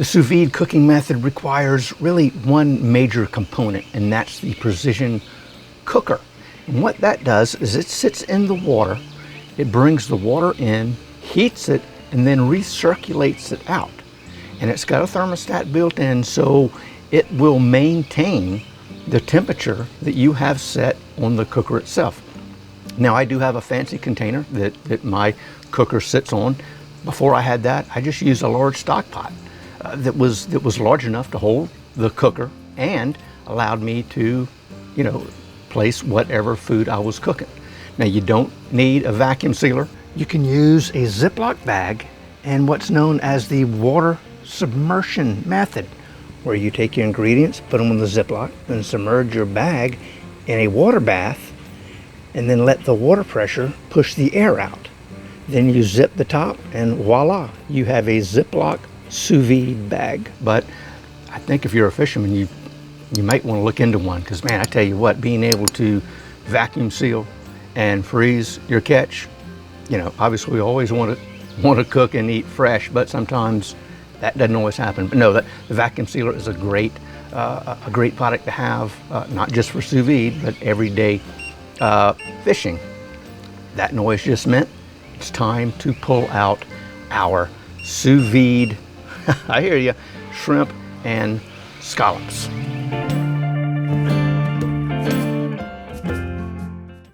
The sous vide cooking method requires really one major component, and that's the precision cooker. And what that does is it sits in the water, it brings the water in, heats it, and then recirculates it out. And it's got a thermostat built in, so it will maintain the temperature that you have set on the cooker itself. Now, I do have a fancy container that my cooker sits on. Before I had that, I just used a large stock pot that was large enough to hold the cooker and allowed me to, place whatever food I was cooking. Now, you don't need a vacuum sealer. You can use a Ziploc bag and what's known as the water submersion method, where you take your ingredients, put them in the Ziploc, then submerge your bag in a water bath, and then let the water pressure push the air out. Then you zip the top, and voila, you have a Ziploc sous vide bag. But I think if you're a fisherman, you might want to look into one, because man, I tell you what, being able to vacuum seal and freeze your catch, obviously we always want to cook and eat fresh, but sometimes that doesn't always happen. But no, the vacuum sealer is a great product to have, not just for sous vide, but everyday fishing. That noise just meant it's time to pull out our sous vide, I hear you, shrimp and scallops.